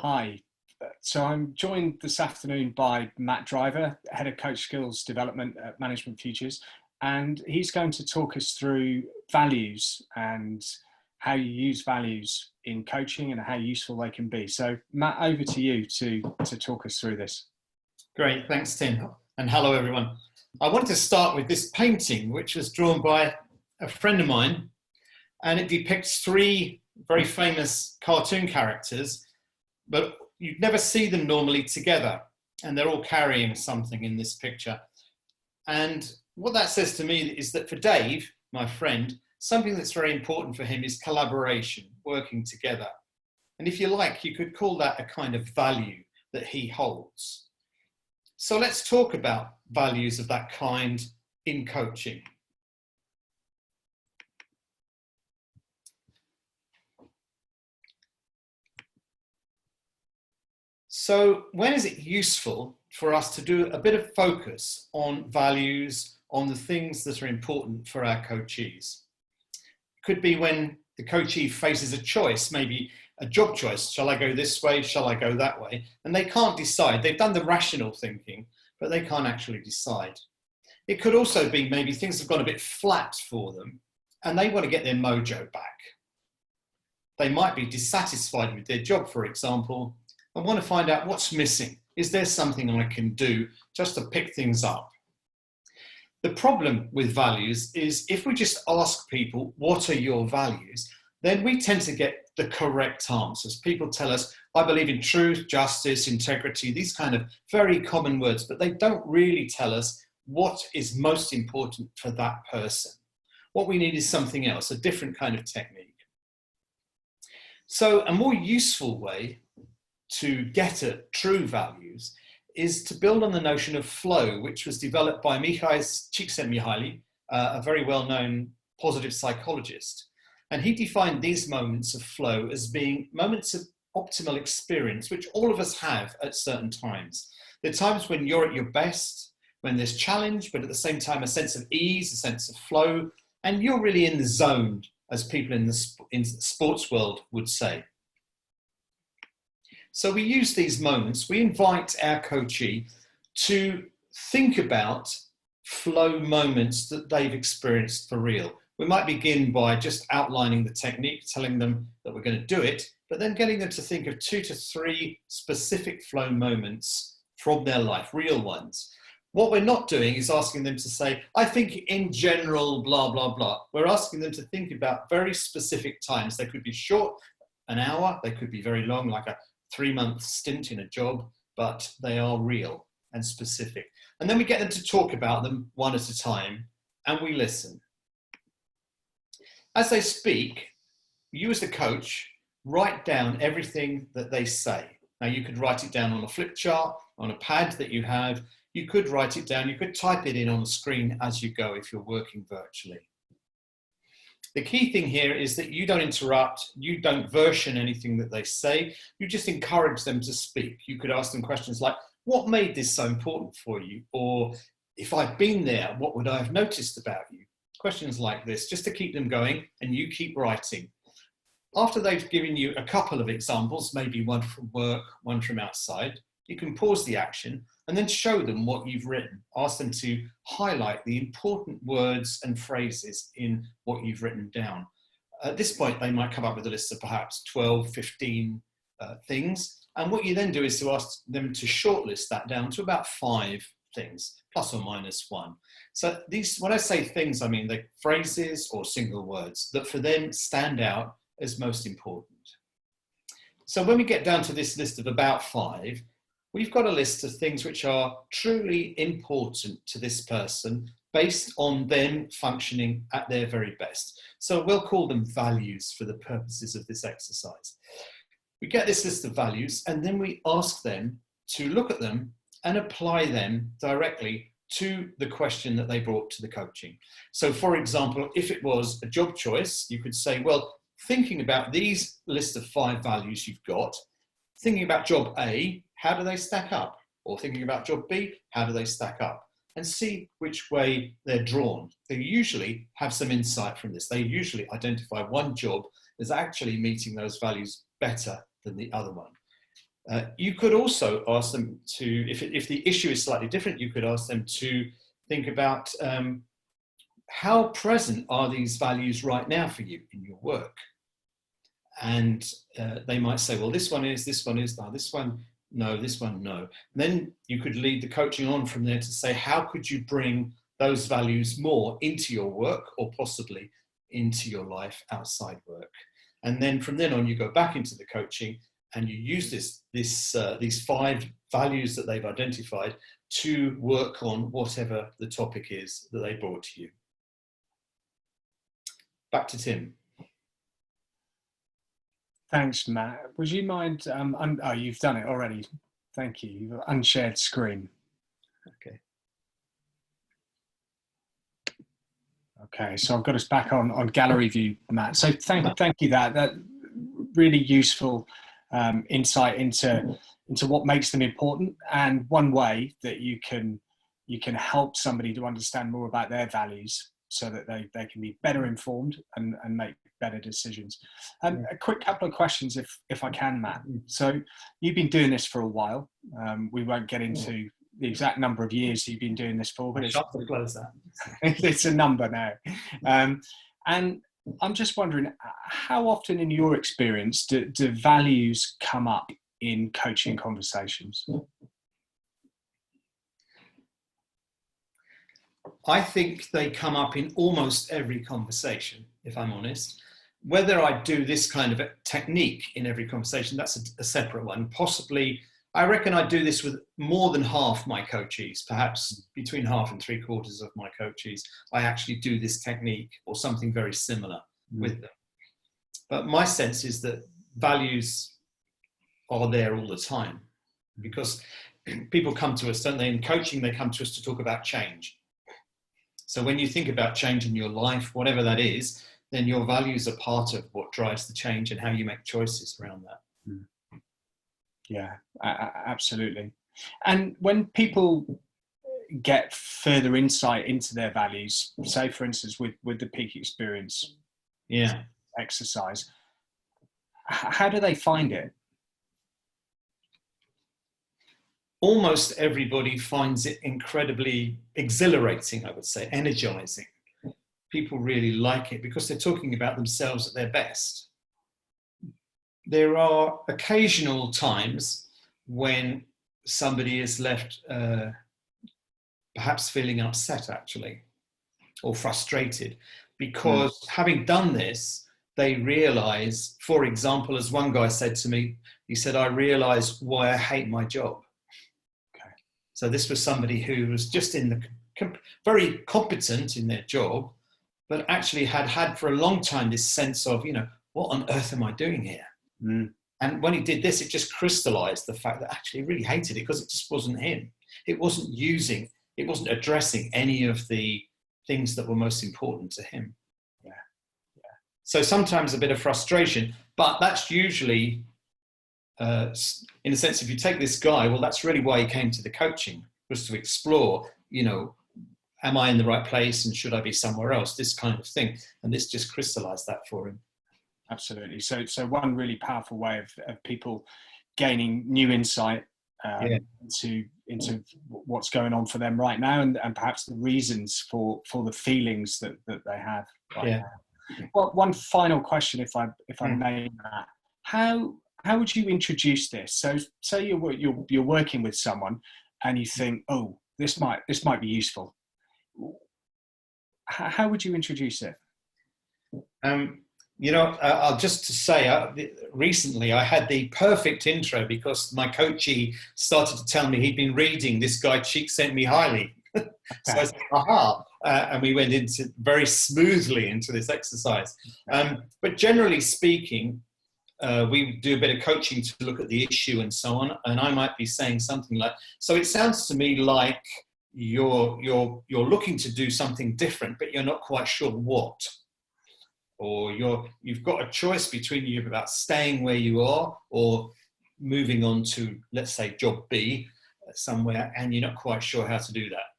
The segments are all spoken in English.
Hi. So I'm joined this afternoon by Matt Driver, Head of Coach Skills Development at Management Futures, and he's going to talk us through values and how you use values in coaching and how useful they can be. So Matt, over to you to talk us through this. Great, thanks Tim, and hello everyone. I wanted to start with this painting, which was drawn by a friend of mine, and it depicts three very famous cartoon characters, but you'd never see them normally together, and they're all carrying something in this picture. And what that says to me is that for Dave, my friend, something that's very important for him is collaboration, working together. And if you like, you could call that a kind of value that he holds. So let's talk about values of that kind in coaching. So when is it useful for us to do a bit of focus on values, on the things that are important for our coachees? It could be when the coachee faces a choice, maybe a job choice. Shall I go this way? Shall I go that way? And they can't decide. They've done the rational thinking, but they can't actually decide. It could also be maybe things have gone a bit flat for them and they want to get their mojo back. They might be dissatisfied with their job, for example, and want to find out what's missing. Is there something I can do just to pick things up? The problem with values is if we just ask people, what are your values? Then we tend to get the correct answers. People tell us, I believe in truth, justice, integrity, these kind of very common words, but they don't really tell us what is most important for that person. What we need is something else, a different kind of technique. So a more useful way to get at true values is to build on the notion of flow, which was developed by Mihaly Csikszentmihalyi, a very well-known positive psychologist. And he defined these moments of flow as being moments of optimal experience, which all of us have at certain times. There are times when you're at your best, when there's challenge, but at the same time, a sense of ease, a sense of flow, and you're really in the zone, as people in the sports world would say. So we use these moments, we invite our coachee to think about flow moments that they've experienced for real. We might begin by just outlining the technique, telling them that we're going to do it, but then getting them to think of 2 to 3 specific flow moments from their life, real ones. What we're not doing is asking them to say, I think in general, blah, blah, blah. We're asking them to think about very specific times. They could be short, an hour, they could be very long, like a 3-month stint in a job, but they are real and specific. And then we get them to talk about them one at a time, and we listen. As they speak, you as the coach, write down everything that they say. Now you could write it down on a flip chart, on a pad that you have. You could write it down, you could type it in on the screen as you go if you're working virtually. The key thing here is that you don't interrupt, you don't version anything that they say, you just encourage them to speak. You could ask them questions like, what made this so important for you? Or if I'd been there, what would I have noticed about you? Questions like this, just to keep them going, and you keep writing. After they've given you a couple of examples, maybe one from work, one from outside, you can pause the action and then show them what you've written. Ask them to highlight the important words and phrases in what you've written down. At this point, they might come up with a list of perhaps 12, 15 things. And what you then do is to ask them to shortlist that down to about 5 things, plus or minus 1. So these, when I say things, I mean the phrases or single words that for them stand out as most important. So when we get down to this list of about 5, we've got a list of things which are truly important to this person based on them functioning at their very best. So we'll call them values for the purposes of this exercise. We get this list of values and then we ask them to look at them and apply them directly to the question that they brought to the coaching. So for example, if it was a job choice, you could say, well, thinking about these list of 5 values you've got, thinking about job A, how do they stack up? Or thinking about job B, how do they stack up? And see which way they're drawn. They usually have some insight from this. They usually identify one job as actually meeting those values better than the other one. You could also ask them to, if the issue is slightly different, you could ask them to think about how present are these values right now for you in your work? And they might say, well, this one is, no, this one, no, this one, no. And then you could lead the coaching on from there to say, how could you bring those values more into your work, or possibly into your life outside work? And then from then on, you go back into the coaching and you use these 5 values that they've identified to work on whatever the topic is that they brought to you. Back to Tim. Thanks, Matt. Would you mind? Oh, you've done it already. Thank you. You've unshared screen. Okay. Okay, so I've got us back on gallery view, Matt. So thank you. That really useful insight into what makes them important, and one way that you can help somebody to understand more about their values, so that they can be better informed and make better decisions. A quick couple of questions, if I can, Matt. So you've been doing this for a while. We won't get into the exact number of years you've been doing this for, but it's a number now. And I'm just wondering, how often in your experience do values come up in coaching conversations? I think they come up in almost every conversation, if I'm honest. Whether I do this kind of a technique in every conversation, that's a separate one. Possibly, I reckon I do this with more than half my coachees, perhaps between half and 3/4 of my coachees. I actually do this technique or something very similar with them. But my sense is that values are there all the time, because people come to us, don't they? In coaching, they come to us to talk about change. So when you think about change in your life, whatever that is, then your values are part of what drives the change and how you make choices around that. Yeah, absolutely. And when people get further insight into their values, say for instance with the peak experience exercise, how do they find it? Almost everybody finds it incredibly exhilarating, I would say, energizing. People really like it because they're talking about themselves at their best. There are occasional times when somebody is left perhaps feeling upset, actually, or frustrated, because having done this, they realize, for example, as one guy said to me, he said, I realize why I hate my job. So this was somebody who was just very competent in their job, but actually had for a long time this sense of, what on earth am I doing here? And when he did this, it just crystallized the fact that actually he really hated it because it just wasn't him. It wasn't addressing any of the things that were most important to him. So sometimes a bit of frustration, but that's usually, in a sense, if you take this guy, well, that's really why he came to the coaching, was to explore, am I in the right place and should I be somewhere else? This kind of thing. And this just crystallized that for him. Absolutely. So one really powerful way of people gaining new insight into what's going on for them right now, and perhaps the reasons for the feelings that they have right now. Well, one final question, if I may, Matt. How would you introduce this? So say you're working with someone and you think, oh, this might be useful. How would you introduce it? I'll just to say, recently I had the perfect intro because my coachee started to tell me he'd been reading this guy Csikszentmihalyi. So I said, aha, and we went into very smoothly into this exercise. But generally speaking, we do a bit of coaching to look at the issue and so on. And I might be saying something like, so it sounds to me like you're looking to do something different, but you're not quite sure what. Or you've got a choice between you about staying where you are or moving on to, let's say, job B somewhere, and you're not quite sure how to do that.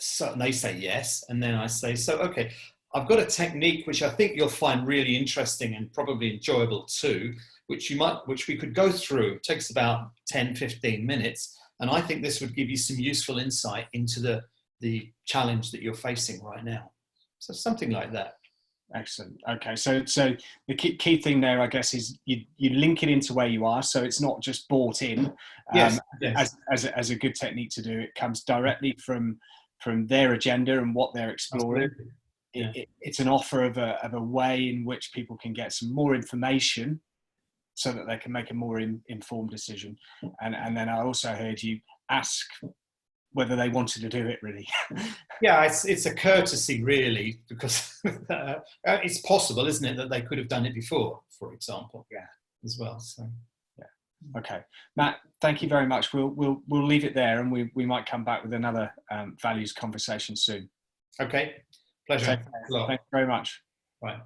So they say yes, and then I say, so okay, I've got a technique which I think you'll find really interesting and probably enjoyable too. which we could go through. It takes about 10, 15 minutes. And I think this would give you some useful insight into the challenge that you're facing right now. So something like that. Excellent. Okay, so the key thing there, I guess, is you link it into where you are, so it's not just bought in. Yes. As a good technique to do. It comes directly from their agenda and what they're exploring. Yeah. It's an offer of a way in which people can get some more information, so that they can make a more informed decision. And then I also heard you ask whether they wanted to do it, really. Yeah, it's a courtesy, really, because it's possible, isn't it, that they could have done it before, for example. Yeah, as well. So yeah. Okay, Matt, thank you very much. We'll leave it there, and we might come back with another values conversation soon. Okay, pleasure. Thank you very much. Bye.